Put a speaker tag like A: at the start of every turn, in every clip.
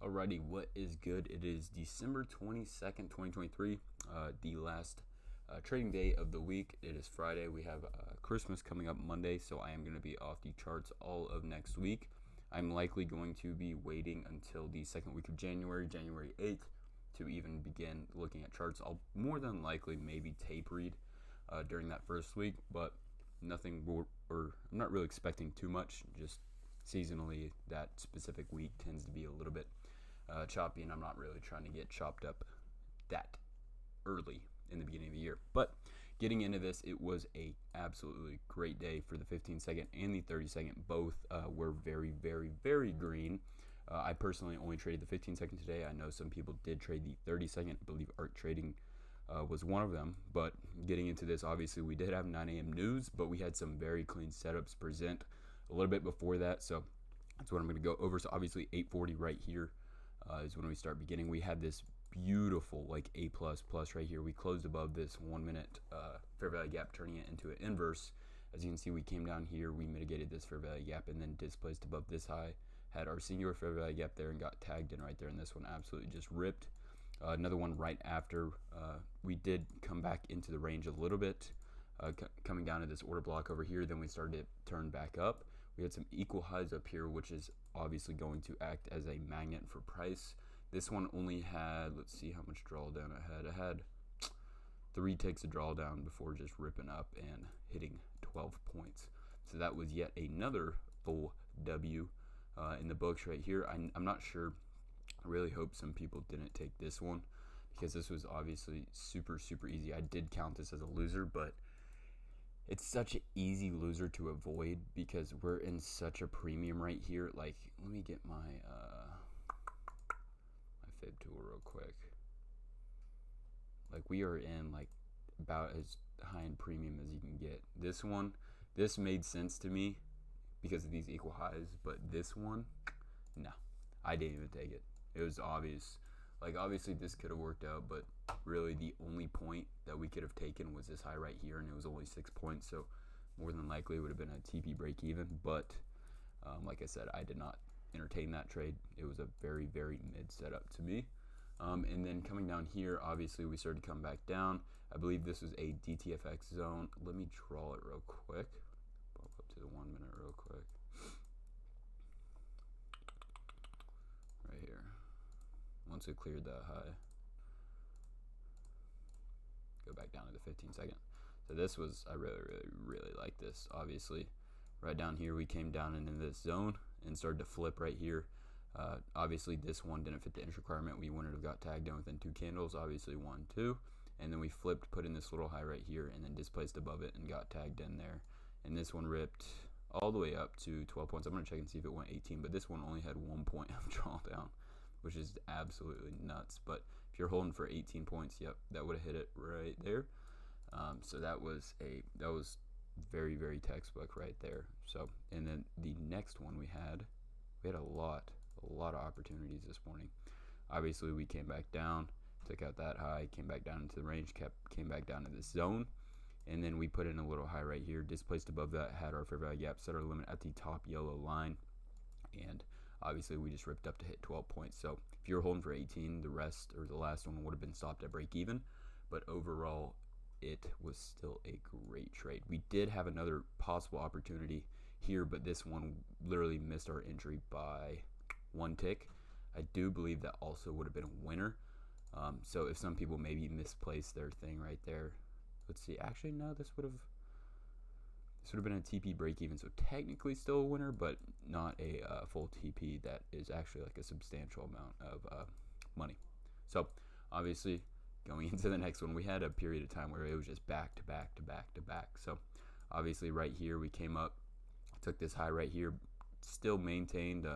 A: Alrighty, what is good? It is December 22nd, 2023, the last trading day of the week. It is Friday. We have Christmas coming up Monday, so I am going to be off the charts all of next week. I'm likely going to be waiting until the second week of January, January 8th, to even begin looking at charts. I'll more than likely maybe tape read during that first week, but nothing, or I'm not really expecting too much. Just seasonally, that specific week tends to be a little bit choppy, and I'm not really trying to get chopped up that early in the beginning of the year. But getting into this, it was a absolutely great day for the 15-second and the 30-second. Both were very, very, very green. I personally only traded the 15-second today. I know some people did trade the 30-second. I believe Art Trading was one of them. But getting into this, obviously, we did have 9 a.m. news, but we had some very clean setups present a little bit before that. So that's what I'm going to go over. So obviously 840 right here is when we start beginning. We had this beautiful like A++ right here. We closed above this 1 minute fair value gap, turning it into an inverse. As you can see, we came down here, we mitigated this fair value gap, and then displaced above this high. Had our singular fair value gap there and got tagged in right there, and this one absolutely just ripped. Another one right after. We did come back into the range a little bit, coming down to this order block over here. Then we started to turn back up. We had some equal highs up here, which is obviously going to act as a magnet for price. This one only had, let's see how much drawdown it had. It had 3 ticks of drawdown before just ripping up and hitting 12 points. So that was yet another full W in the books right here. I'm not sure. I really hope some people didn't take this one, because this was obviously super, super easy. I did count this as a loser, but it's such an easy loser to avoid because we're in such a premium right here. Like, let me get my fib tool real quick. Like, we are in like about as high in premium as you can get. This made sense to me because of these equal highs, but this one, no, I didn't even take it. It was obvious. Like, obviously this could have worked out, but really the only point that we could have taken was this high right here, and it was only 6 points, so more than likely it would have been a TP break even. But like I said, I did not entertain that trade. It was a very, very mid setup to me. And then coming down here, obviously we started to come back down. I believe this was a DTFX zone. Let me draw it real quick. Bump up to the 1 minute real quick. Right here. Once it cleared that high, go back down to the 15-second. So this was, I really, really, really like this. Obviously, right down here, we came down into this zone and started to flip right here. Obviously, this one didn't fit the inch requirement. We wanted to have got tagged in within 2 candles. Obviously, 1, 2. And then we flipped, put in this little high right here, and then displaced above it and got tagged in there. And this one ripped all the way up to 12 points. I'm going to check and see if it went 18, but this one only had 1 point of drawdown, which is absolutely nuts. But if you're holding for 18 points, yep, that would have hit it right there. So that was very, very textbook right there. So, and then the next one we had a lot of opportunities this morning. Obviously, we came back down, took out that high, came back down into the range, came back down to this zone, and then we put in a little high right here, displaced above that, had our fair value gap, set our limit at the top yellow line, and obviously we just ripped up to hit 12 points. So if you're holding for 18, the rest, or the last one, would have been stopped at break even, but overall it was still a great trade. We did have another possible opportunity here, but this one literally missed our entry by 1 tick. I do believe that also would have been a winner. So if some people maybe misplaced their thing right there, let's see. Actually, no, this would have been a TP break even. So technically still a winner, but not a full TP. That is actually like a substantial amount of money. So obviously, going into the next one, we had a period of time where it was just back to back to back to back. So obviously right here we came up, took this high right here, still maintained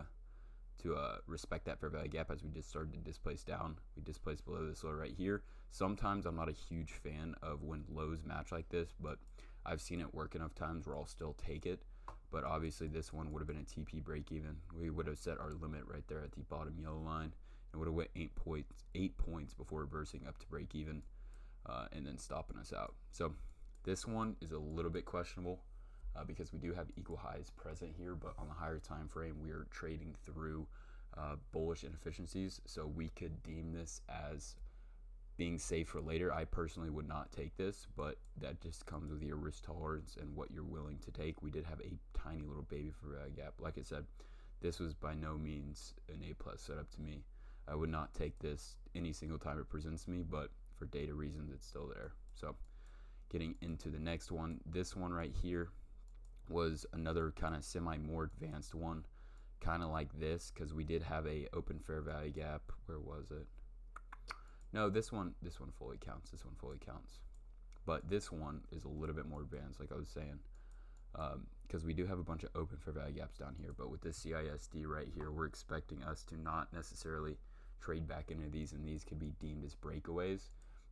A: to respect that fair value gap as we just started to displace down. We displaced below this low right here. Sometimes I'm not a huge fan of when lows match like this, but I've seen it work enough times where I'll still take it. But obviously this one would have been a TP break even. We would have set our limit right there at the bottom yellow line, and would have went 8 points before reversing up to break even, and then stopping us out. So this one is a little bit questionable because we do have equal highs present here, but on the higher time frame we are trading through bullish inefficiencies, so we could deem this as being safe for later. I personally would not take this, but that just comes with your risk tolerance and what you're willing to take. We did have a tiny little baby fair value gap. Like I said, this was by no means an A plus setup to me. I would not take this any single time it presents me, but for data reasons, it's still there. So getting into the next one, this one right here was another kind of semi more advanced one, kind of like this, because we did have a open fair value gap. Where was it? No, this one fully counts. This one fully counts. But this one is a little bit more advanced, like I was saying, because we do have a bunch of open fair value gaps down here. But with this CISD right here, we're expecting us to not necessarily trade back into these, and these could be deemed as breakaways.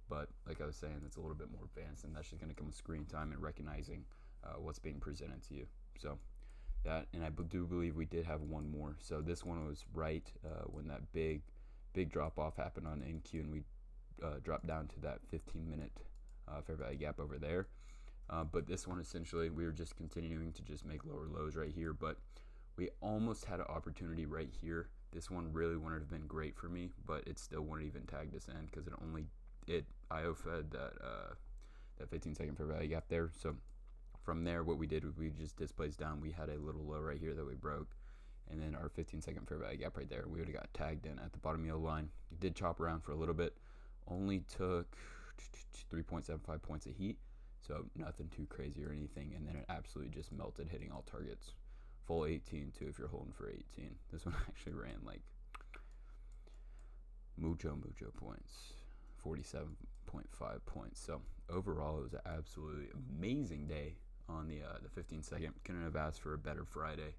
A: But like I was saying, it's a little bit more advanced, and that's just going to come with screen time and recognizing what's being presented to you. So that, and I do believe we did have one more. So this one was right when that big drop off happened on NQ, and we dropped down to that 15-minute fair value gap over there. But this one, essentially, we were just continuing to just make lower lows right here, but we almost had an opportunity right here. This one really wouldn't have been great for me, but it still wouldn't even tag this end because it IO fed that 15-second fair value gap there. So from there, what we did was we just displaced down. We had a little low right here that we broke, and then our 15-second fair value gap right there, we would have got tagged in at the bottom of the line. It did chop around for a little bit, only took 3.75 points of heat, so nothing too crazy or anything, and then it absolutely just melted, hitting all targets. Full 18 too if you're holding for 18. This one actually ran like mucho points, 47.5 points. So overall, it was an absolutely amazing day on the 15-second. Couldn't have asked for a better Friday,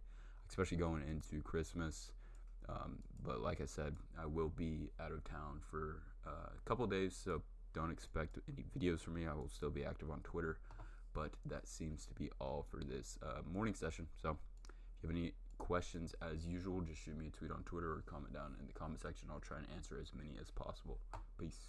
A: especially going into Christmas. But like I said, I will be out of town for a couple days, so don't expect any videos from me. I will still be active on Twitter, but that seems to be all for this morning session. So if you have any questions, as usual, just shoot me a tweet on Twitter or comment down in the comment section. I'll try and answer as many as possible. Peace.